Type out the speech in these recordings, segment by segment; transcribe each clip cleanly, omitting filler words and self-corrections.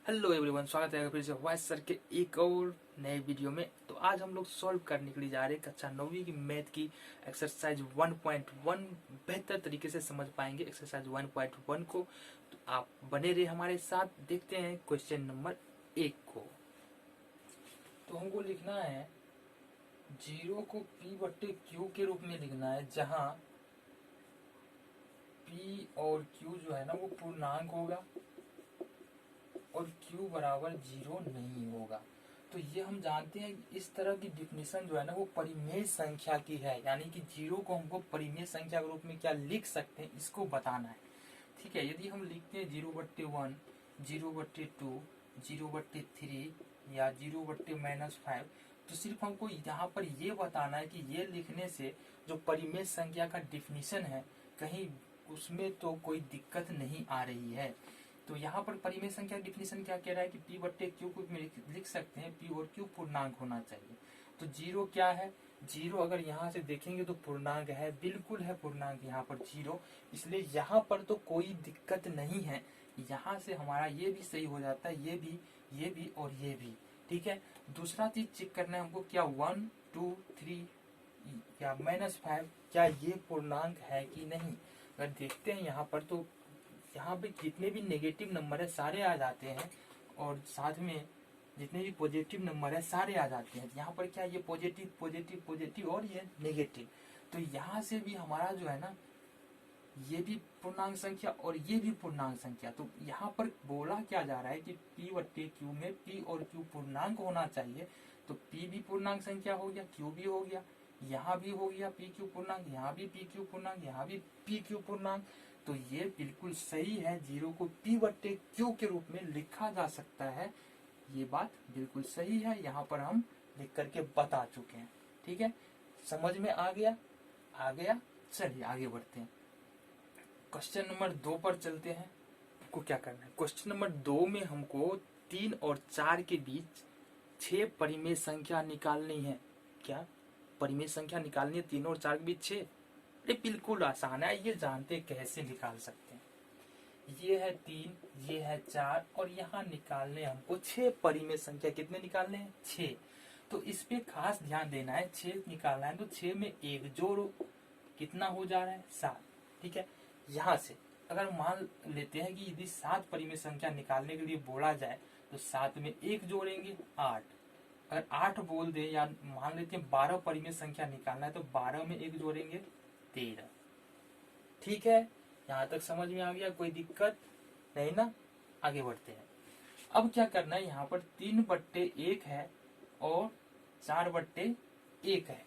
Hello everyone, स्वागत है फिर से वॉइस सर के एक और नए वीडियो में। तो आज हम लोग सॉल्व करने के लिए जा रहे हैं कक्षा 9वीं की मैथ की एक्सरसाइज 1.1। बेहतर तरीके से समझ पाएंगे एक्सरसाइज 1.1 को। तो आप बने रहे हमारे साथ। देखते हैं क्वेश्चन नंबर 1 को। तो हमको लिखना है 0 को P/Q के रूप में लिखना है, जहाँ P और Q जो है ना वो पूर्णांक होगा और Q बराबर 0 नहीं होगा। तो ये हम जानते हैं इस तरह की डिफिनेशन जो है ना वो परिमेय संख्या की है, यानी कि 0 को हमको परिमेय संख्या के रूप में क्या लिख सकते हैं इसको बताना है। ठीक है, यदि हम लिखते हैं 0/1, 0/2, 0/3 या 0/-5, तो सिर्फ हमको यहाँ पर ये बताना है कि ये लिखने से जो परिमेय संख्या का डिफिनेशन है कहीं उसमें तो कोई दिक्कत नहीं आ रही है। तो यहाँ पर परिमेय संख्या डिफिनेशन क्या कह रहा है कि P/Q को लिख सकते हैं, P और Q पूर्णांक होना चाहिए। तो 0 क्या है? 0 अगर यहाँ से देखेंगे तो पूर्णांक है, बिल्कुल है पूर्णांक यहाँ पर 0, इसलिए यहाँ पर तो कोई दिक्कत नहीं है। यहाँ से हमारा ये भी सही हो जाता है, ये भी और ये भी। ठीक है, दूसरा चीज चेक करना है हमको, क्या 1, 2, 3 या -5 क्या ये पूर्णांक है कि नहीं। अगर देखते हैं यहाँ पर तो यहाँ पे जितने भी नेगेटिव नंबर है सारे आ जाते हैं और साथ में जितने भी पॉजिटिव नंबर है सारे आ जाते हैं। यहाँ पर क्या ये पॉजिटिव पॉजिटिव पॉजिटिव और ये नेगेटिव, तो यहाँ से भी हमारा जो है ना ये भी पूर्णांक संख्या और ये भी पूर्णांक संख्या। तो यहाँ पर बोला क्या जा रहा है कि P/Q में P और Q पूर्णांक होना चाहिए। तो P भी पूर्णांक संख्या हो गया, Q भी हो गया, यहाँ भी हो गया PQ पूर्णांक, यहाँ भी PQ पूर्णांक, यहाँ भी PQ पूर्णांक। तो ये बिल्कुल सही है, 0 को P/Q के रूप में लिखा जा सकता है। ये बात बिल्कुल सही है, यहाँ पर हम लिख करके बता चुके हैं। ठीक है, समझ में आ गया? आ गया। चलिए आगे बढ़ते हैं, क्वेश्चन नंबर 2 पर चलते हैं। आपको क्या करना है, क्वेश्चन नंबर 2 में हमको 3 और 4 के बीच 6 परिमेय संख्या निकालनी है। क्या परिमेय संख्या निकालनी है 3 और 4 के बीच 6? अरे बिल्कुल आसान है, ये जानते कैसे निकाल सकते हैं। ये है 3, ये है 4 और यहाँ निकालने हमको 6 परिमेय संख्या। कितने निकालने हैं? 6। तो इस पे खास ध्यान देना है, 6 निकालना है तो 6 में 1 जोड़ो, कितना हो जा रहा है? 7। ठीक है, यहाँ से अगर मान लेते हैं कि यदि 7 परिमेय संख्या निकालने के लिए बोला जाए तो 7 में 1 जोड़ेंगे 8। अगर 8 बोल दे या मान लेते हैं 12 परिमेय संख्या निकालना है तो 12 में 1 जोड़ेंगे 13। ठीक है, यहाँ तक समझ में आ गया? कोई दिक्कत नहीं ना? आगे बढ़ते हैं। अब क्या करना है, यहाँ पर 3/1 है और 4/1 है।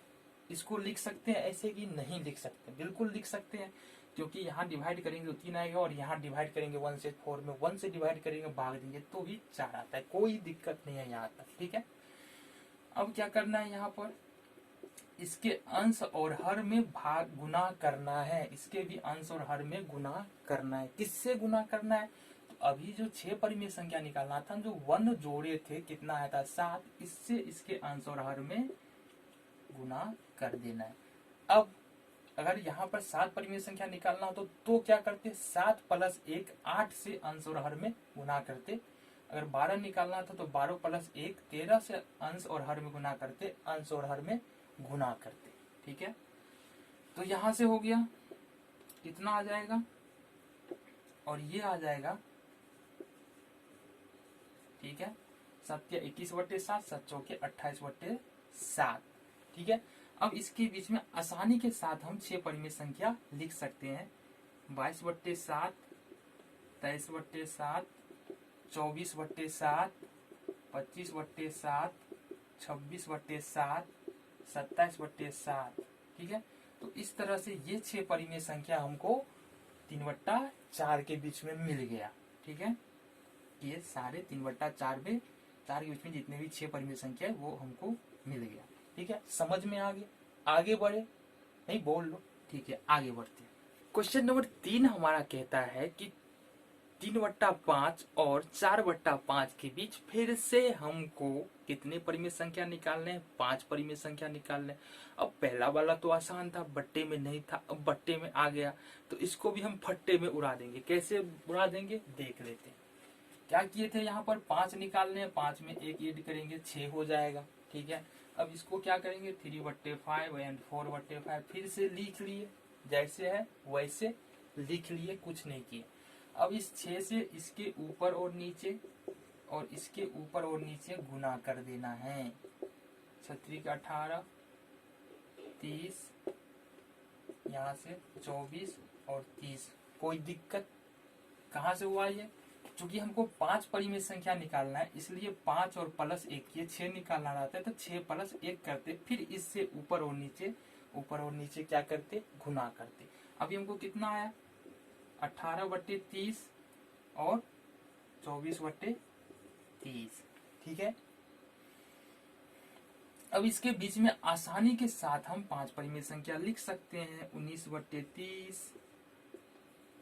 इसको लिख सकते हैं ऐसे कि नहीं लिख सकते? बिल्कुल लिख सकते हैं, क्योंकि यहाँ डिवाइड करेंगे तो 3 आएगा और यहाँ डिवाइड करेंगे 1 से 4 में 1 से डिवाइड करेंगे भाग देंगे तो भी 4 आता है, कोई दिक्कत नहीं है यहाँ तक। ठीक है, अब क्या करना है, यहाँ पर इसके अंश और हर में भाग गुना करना है। इसके भी अंश और हर में गुना करना है। किससे गुना करना है? तो अभी जो 6 परिमेय संख्या निकालना था, जो 1 जोड़े थे, कितना आया था? 7। इससे इसके अंश और हर में गुना कर देना है। अब अगर यहाँ पर 7 परिमेय संख्या निकालना हो तो क्या करते? 7 + 1 8 से अंश और हर में गुना करते। अगर 12 निकालना था तो 12 + 1 13 से अंश और हर में गुना करते, अंश और हर में गुना करते। ठीक है, तो यहां से हो गया, कितना आ जाएगा? और ये आ जाएगा, ठीक है, 7 × 21/7, 7 × 4 = 28/7। ठीक है, अब इसके बीच में आसानी के साथ हम 6 परिमेय संख्या लिख सकते हैं। 22/7, 23/7, 24/7, 25/7, 26/7, 27/7। ठीक है, तो इस तरह से ये 6 परिमेय संख्या हमको 3/4 के बीच में मिल गया। ठीक है, ये सारे 3/4 में 4 के बीच में जितने भी 6 परिमेय संख्या है वो हमको मिल गया। ठीक है, समझ में आ गया? आगे बढ़े? नहीं बोल लो। ठीक है, आगे बढ़ते हैं। क्वेश्चन नंबर 3 हमारा कहता है कि 3/5 और 4/5 के बीच फिर से हमको कितने परिमेय संख्या निकालने हैं? 5 परिमेय संख्या निकालने। अब पहला वाला तो आसान था, बट्टे में नहीं था, अब बट्टे में आ गया तो इसको भी हम फट्टे में उड़ा देंगे। कैसे उड़ा देंगे देख लेते हैं। क्या किए थे, यहाँ पर 5 निकालने हैं, 5 में 1 ऐड करेंगे 6 हो जाएगा। ठीक है, अब इसको क्या करेंगे 3/5 एंड 4/5 फिर से लिख लिए, जैसे है वैसे लिख लिए, कुछ नहीं किए। अब इस 6 से इसके ऊपर और नीचे और इसके ऊपर और नीचे गुना कर देना है। 6 का 18, 30, यहाँ से 24 और 30। कोई दिक्कत कहाँ से हुआ ये, क्योंकि हमको 5 परिमेय संख्या निकालना है, इसलिए 5 और प्लस 1 ये 6 निकालना रहता है, तो 6 प्लस 1 करते, फिर इससे ऊपर और नीचे क्या करते, गुना करते। अभी हमको कितना आया 18/30 और 24/30। ठीक है, अब इसके बीच में आसानी के साथ हम 5 परिमेय संख्या लिख सकते हैं। 19/30,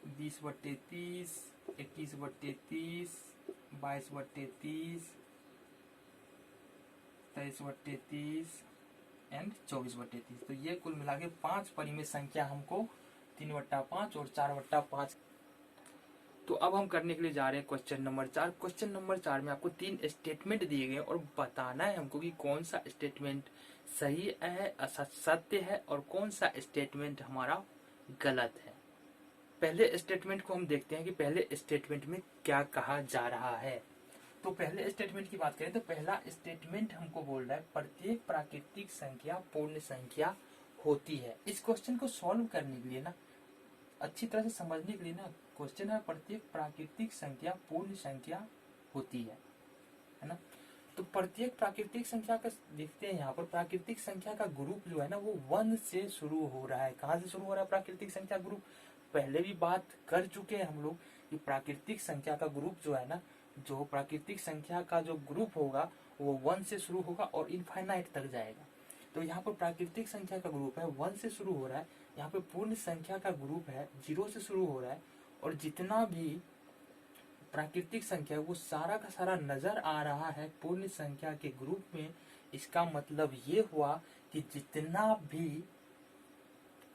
20/30, 21/30, 22/30, 23/30 एंड 24/30। तो ये कुल मिला के 5 परिमेय संख्या हमको 3/5 और 4/5। तो अब हम करने के लिए जा रहे हैं क्वेश्चन नंबर 4। क्वेश्चन नंबर 4 में आपको 3 स्टेटमेंट दिए गए और बताना है हमको कि कौन सा स्टेटमेंट सही है, सत्य है, और कौन सा स्टेटमेंट हमारा गलत है। पहले स्टेटमेंट को हम देखते हैं कि पहले स्टेटमेंट में क्या कहा जा रहा है। तो पहले स्टेटमेंट की बात करें तो पहला स्टेटमेंट हमको बोल रहा है प्रत्येक प्राकृतिक संख्या पूर्ण संख्या होती है। इस क्वेश्चन को सॉल्व करने के लिए ना, अच्छी तरह से समझने के लिए ना, क्वेश्चन है प्रत्येक प्राकृतिक संख्या पूर्ण संख्या होती है ना। तो प्रत्येक प्राकृतिक संख्या का देखते हैं, यहाँ पर प्राकृतिक संख्या का ग्रुप जो है ना वो 1 से शुरू हो रहा है। कहाँ से शुरू हो रहा है प्राकृतिक संख्या ग्रुप, पहले भी बात कर चुके हैं हम लोग कि प्राकृतिक संख्या का ग्रुप जो है ना, जो प्राकृतिक संख्या का जो ग्रुप होगा वो 1 से शुरू होगा और इनफाइनाइट तक जाएगा। तो यहाँ पर प्राकृतिक संख्या का ग्रुप है 1 से शुरू हो रहा है, यहाँ पे पूर्ण संख्या का ग्रुप है 0 से शुरू हो रहा है, और जितना भी प्राकृतिक संख्या वो सारा का सारा नजर आ रहा है पूर्ण संख्या के ग्रुप में। इसका मतलब ये हुआ कि जितना भी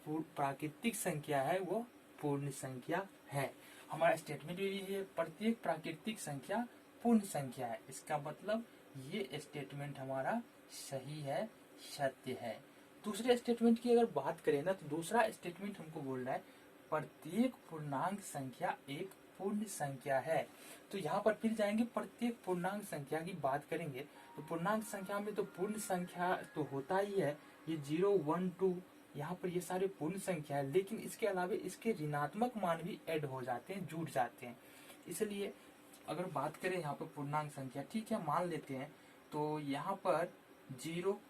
प्राकृतिक संख्या है वो पूर्ण संख्या है। हमारा स्टेटमेंट भी है प्रत्येक प्राकृतिक संख्या पूर्ण संख्या है। इसका मतलब ये स्टेटमेंट हमारा सही है, सत्य है। दूसरे स्टेटमेंट की अगर बात करें ना, तो दूसरा स्टेटमेंट हमको बोल रहा है प्रत्येक पूर्णांक संख्या एक पूर्ण संख्या है। तो यहाँ पर फिर जाएंगे, प्रत्येक पूर्णांक संख्या की बात करेंगे तो पूर्णांक संख्या में तो पूर्ण संख्या तो होता ही है, ये 0, 1, 2 यहाँ पर ये सारे पूर्ण संख्या है, लेकिन इसके अलावा इसके ऋणात्मक मान भी ऐड हो जाते हैं, जुड़ जाते हैं। इसलिए अगर बात करें यहाँ पर पूर्णांक संख्या, ठीक है मान लेते हैं, तो यहाँ पर 0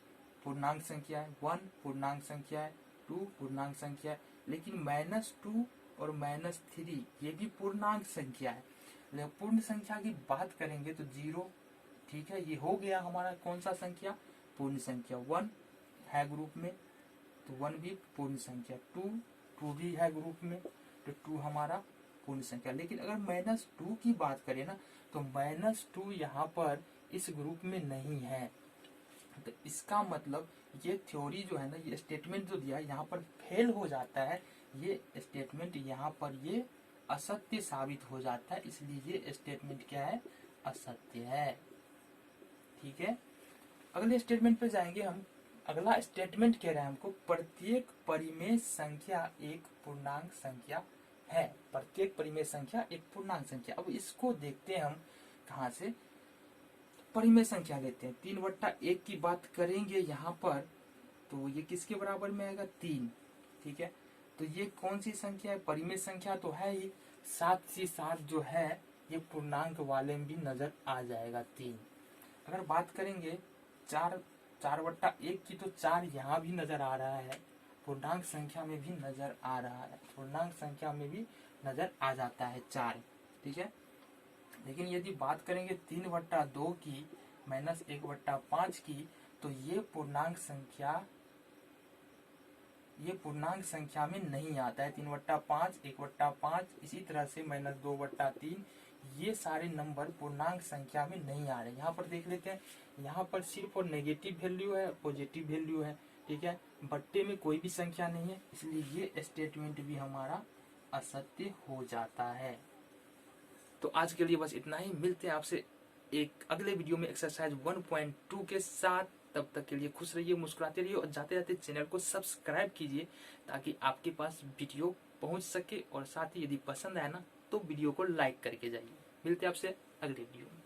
पूर्णांक संख्या है, 1 पूर्णांक संख्या है, 2 पूर्णांक संख्या है, लेकिन -2 और -3 ये भी पूर्णांक संख्या है। लेकिन पूर्ण संख्या की बात करेंगे तो 0, ठीक है, ये हो गया हमारा कौन सा संख्या, पूर्ण संख्या। 1 है ग्रुप में तो 1 भी पूर्ण संख्या, 2 भी है ग्रुप में तो 2 हमारा पूर्ण संख्या। लेकिन अगर -2 की बात करें ना, तो -2 यहाँ पर इस ग्रुप में नहीं है। तो इसका मतलब ये थ्योरी जो है ना, ये स्टेटमेंट जो दिया है यहाँ पर फेल हो जाता है। ये स्टेटमेंट यहाँ पर ये असत्य साबित हो जाता है, इसलिए ये स्टेटमेंट क्या है, असत्य है। ठीक है, अगले स्टेटमेंट पे जाएंगे हम। अगला स्टेटमेंट कह रहा है हमको प्रत्येक परिमेय संख्या एक पूर्णांक संख्या है। प्रत्येक परिमेय संख्या एक पूर्णांक संख्या। अब इसको देखते हैं हम कहाँ से, परिमेय संख्या लेते हैं। 3/1 की बात करेंगे यहाँ पर, तो ये किसके बराबर में आएगा, 3। ठीक है, तो ये कौन सी संख्या है, परिमेय संख्या तो है ही, 7 से 7 जो है ये पूर्णांक वाले में भी नजर आ जाएगा 3। अगर बात करेंगे 4/1 की, तो 4 यहाँ भी नजर आ रहा है, पूर्णांक संख्या में भी नजर आ रहा है, पूर्णांक संख्या में भी नजर आ जाता है 4। ठीक है, लेकिन यदि बात करेंगे 3/2 की -1/5 की, तो ये पूर्णांक संख्या में नहीं आता है। 3/5, 1/5, इसी तरह से -2/3, ये सारे नंबर पूर्णांक संख्या में नहीं आ रहे। यहाँ पर देख लेते हैं, यहाँ पर सिर्फ और नेगेटिव वैल्यू है, पॉजिटिव वैल्यू है। ठीक है, बट्टे में कोई भी संख्या नहीं है, इसलिए ये स्टेटमेंट भी हमारा असत्य हो जाता है। तो आज के लिए बस इतना ही, मिलते हैं आपसे एक अगले वीडियो में एक्सरसाइज 1.2 के साथ। तब तक के लिए खुश रहिए, मुस्कुराते रहिए और जाते जाते चैनल को सब्सक्राइब कीजिए ताकि आपके पास वीडियो पहुंच सके। और साथ ही यदि पसंद आए ना तो वीडियो को लाइक करके जाइए। मिलते हैं आपसे अगले वीडियो में।